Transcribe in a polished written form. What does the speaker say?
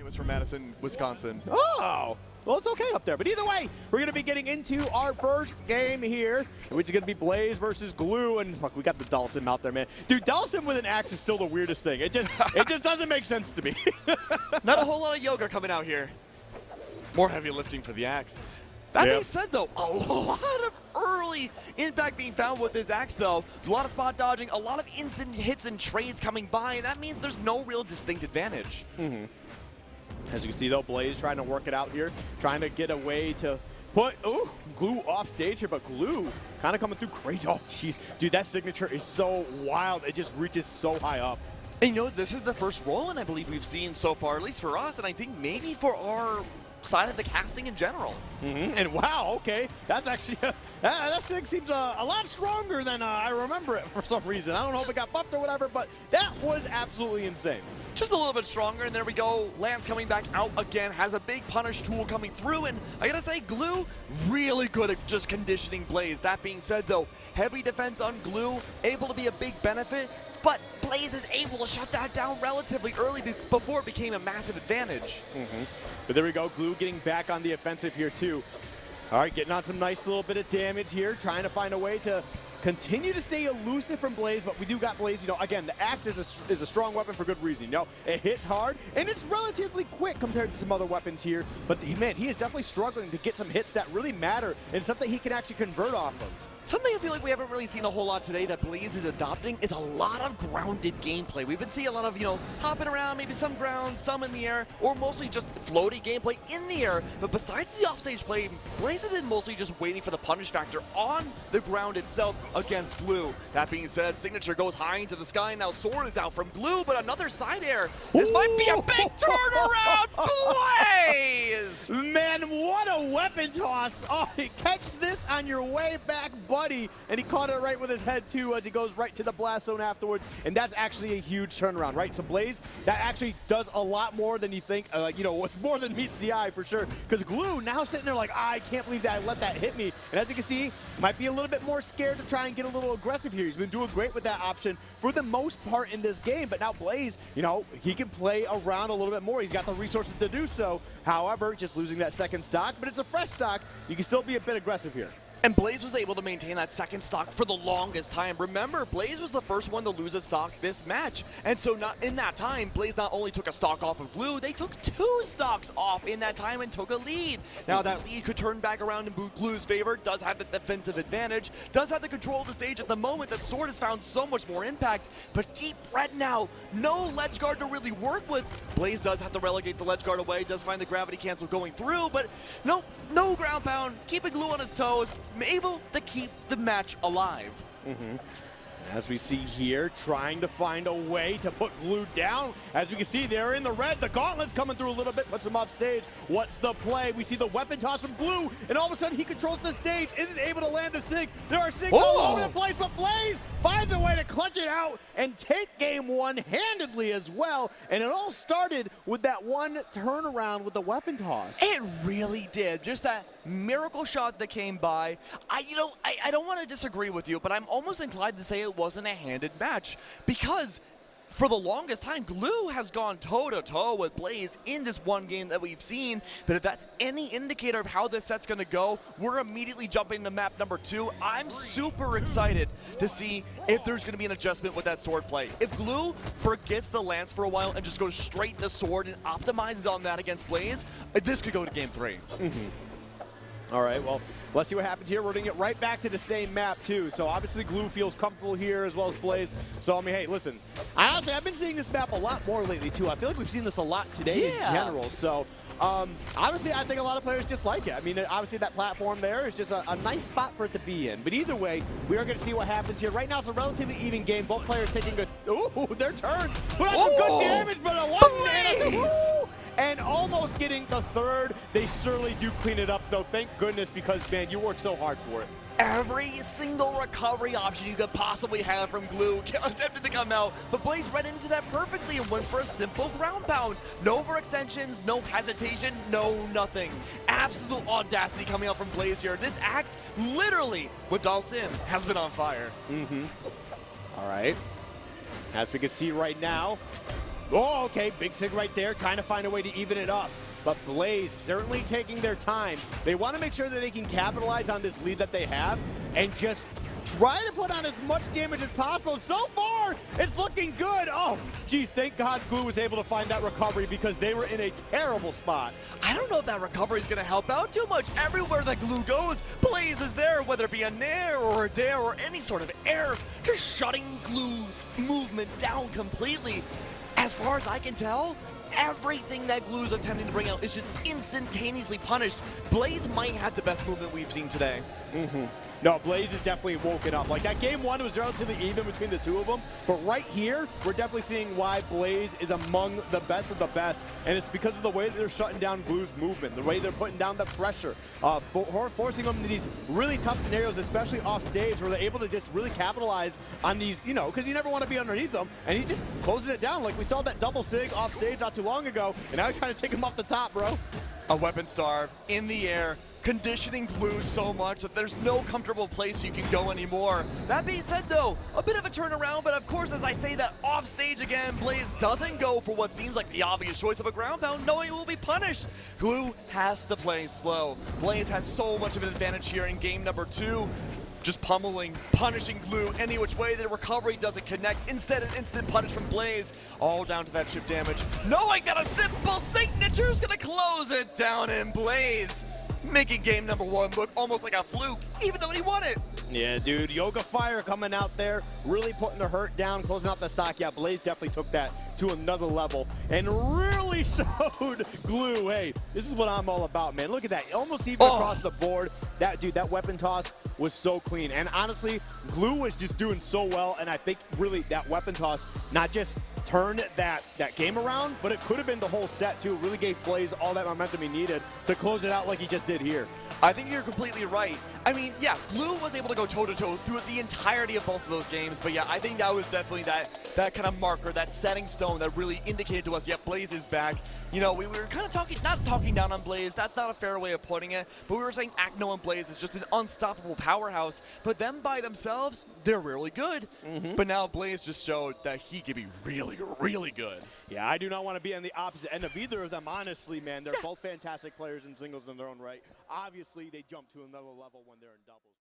was from Madison, Wisconsin. Oh, well, it's okay up there. But either way, we're going to be getting into our first game here, which is going to be Blaze versus Glue. And look, we got the Dawson out there, man. Dude, Dawson with an axe is still the weirdest thing. It just doesn't make sense to me. Not a whole lot of yoga coming out here. More heavy lifting for the axe. That being said, though, a lot of early impact being found with this axe, though. A lot of spot dodging, a lot of instant hits and trades coming by, and that means there's no real distinct advantage. As you can see, though, Blaze trying to work it out here, trying to get a way to put Glue off stage here, but Glue kind of coming through crazy. Oh, jeez. Dude, that signature is so wild. It just reaches so high up. And you know, this is the first roll-in I believe we've seen so far, at least for us, and I think maybe for our side of the casting in general. And wow, okay, that's actually, that thing seems a lot stronger than I remember it for some reason. I don't know if it got buffed or whatever, but that was absolutely insane. Just a little bit stronger, and there we go. Lance coming back out again, has a big punish tool coming through, and I gotta say, Glue, really good at just conditioning Blaze. That being said, though, heavy defense on Glue, able to be a big benefit, but Blaze is able to shut that down relatively early before it became a massive advantage. But there we go, Glue getting back on the offensive here too. All right, getting on some nice little bit of damage here, trying to find a way to continue to stay elusive from Blaze, but we do got Blaze, you know, again, the axe is a strong weapon for good reason. You know, it hits hard, and it's relatively quick compared to some other weapons here, but man, he is definitely struggling to get some hits that really matter and something he can actually convert off of. Something I feel like we haven't really seen a whole lot today that Blaze is adopting is a lot of grounded gameplay. We've been seeing a lot of, you know, hopping around, maybe some ground, some in the air, or mostly just floaty gameplay in the air. But besides the offstage play, Blaze has been mostly just waiting for the punish factor on the ground itself against Glue. That being said, Signature goes high into the sky. Now Sword is out from Glue, but another side air. This might be a big turnaround. Blaze! Man, what a weapon toss. Oh, catch this on your way back, buddy. And he caught it right with his head, too, as he goes right to the blast zone afterwards. And that's actually a huge turnaround, right? So Blaze, that actually does a lot more than you think. You know, it's more than meets the eye, for sure. Because Glue now sitting there like, I can't believe that I let that hit me. And as you can see, might be a little bit more scared to try and get a little aggressive here. He's been doing great with that option for the most part in this game. But now Blaze, you know, he can play around a little bit more. He's got the resources to do so. However, just losing that second stock, but it's a fresh stock. You can still be a bit aggressive here. And Blaze was able to maintain that second stock for the longest time. Remember, Blaze was the first one to lose a stock this match. And so in that time, Blaze not only took a stock off of Glue, they took 2 stocks off in that time and took a lead. Now that lead could turn back around in Glue's favor, does have the defensive advantage, does have the control of the stage at the moment that Sword has found so much more impact. But Deep Red now, no ledge guard to really work with. Blaze does have to relegate the ledge guard away, does find the gravity cancel going through, but no ground pound, keeping Glue on his toes, able to keep the match alive. As we see here, trying to find a way to put Glue down. As we can see, they're in the red. The gauntlet's coming through a little bit, puts him off stage. What's the play? We see the weapon toss from Glue, and all of a sudden he controls the stage, isn't able to land the sig. There are sigs all over the place, but Blaze finds a way to clutch it out and take game one handedly as well. And it all started with that one turnaround with the weapon toss. It really did. Just that miracle shot that came by. I don't want to disagree with you, but I'm almost inclined to say it wasn't a handed match, because for the longest time, Glue has gone toe-to-toe with Blaze in this one game that we've seen. But if that's any indicator of how this set's going to go, we're immediately jumping to map number 2. I'm super excited to see if there's going to be an adjustment with that Sword play. If Glue forgets the Lance for a while and just goes straight to Sword and optimizes on that against Blaze, this could go to game 3. All right, well, let's see what happens here. We're going to get right back to the same map, too. So, obviously, Glue feels comfortable here as well as Blaze. So, I mean, hey, listen, honestly, I've been seeing this map a lot more lately, too. I feel like we've seen this a lot today in general. So, obviously, I think a lot of players just like it. I mean, obviously, that platform there is just a nice spot for it to be in. But either way, we are going to see what happens here. Right now, it's a relatively even game. Both players taking their turns. But that's some good damage, but a one and almost getting the third. They certainly do clean it up, though. Thank goodness, because, man, you worked so hard for it. Every single recovery option you could possibly have from Glue attempted to come out, but Blaze read into that perfectly and went for a simple ground pound. No overextensions, no hesitation, no nothing. Absolute audacity coming out from Blaze here. This axe, literally, with Dawson, has been on fire. All right. As we can see right now, Oh, okay, big sig right there, trying to find a way to even it up. But Blaze certainly taking their time. They want to make sure that they can capitalize on this lead that they have and just try to put on as much damage as possible. So far, it's looking good. Oh, geez, thank God Glue was able to find that recovery because they were in a terrible spot. I don't know if that recovery is going to help out too much. Everywhere that Glue goes, Blaze is there, whether it be a nair or a dare or any sort of air, just shutting Glue's movement down completely. As far as I can tell, everything that Glue's attempting to bring out is just instantaneously punished. Blaze might have the best movement we've seen today. No, Blaze is definitely woken up. Like that game one was relatively even between the two of them, but right here, we're definitely seeing why Blaze is among the best of the best, and it's because of the way that they're shutting down Glue's movement, the way they're putting down the pressure, forcing them into these really tough scenarios, especially off stage, where they're able to just really capitalize on these, you know, because you never want to be underneath them, and he's just closing it down. Like we saw that double sig off stage not too long ago, and now he's trying to take him off the top, bro. A weapon starve in the air, conditioning Glue so much that there's no comfortable place you can go anymore. That being said though, a bit of a turnaround, but of course as I say that off stage again, Blaze doesn't go for what seems like the obvious choice of a ground pound, knowing it will be punished. Glue has to play slow. Blaze has so much of an advantage here in game number 2. Just pummeling, punishing Glue any which way. The recovery doesn't connect. Instead, an instant punish from Blaze, all down to that chip damage. Knowing that a simple signature is gonna close it down in Blaze, making game number 1 look almost like a fluke, even though he won it. Yeah, dude, Yoga Fire coming out there, really putting the hurt down, closing out the stock. Yeah, Blaze definitely took that to another level and really showed Glue, hey, this is what I'm all about, man. Look at that, almost even across the board. That, dude, that weapon toss was so clean. And honestly, Glue was just doing so well, and I think really that weapon toss not just turned that game around, but it could have been the whole set too. It really gave Blaze all that momentum he needed to close it out like he just did here. I think you're completely right. I mean, yeah, Glue was able to go toe-to-toe through the entirety of both of those games, but yeah, I think that was definitely that kind of marker, that setting stone that really indicated to us, yeah, Blaze is back. You know, we were kind of not talking down on Blaze, that's not a fair way of putting it, but we were saying Acno and Blaze is just an unstoppable powerhouse, but them by themselves, they're really good. But now Blaze just showed that he could be really, really good. Yeah, I do not want to be on the opposite end of either of them, honestly, man. They're both fantastic players in singles in their own right. Obviously, they jump to another level when they're in doubles.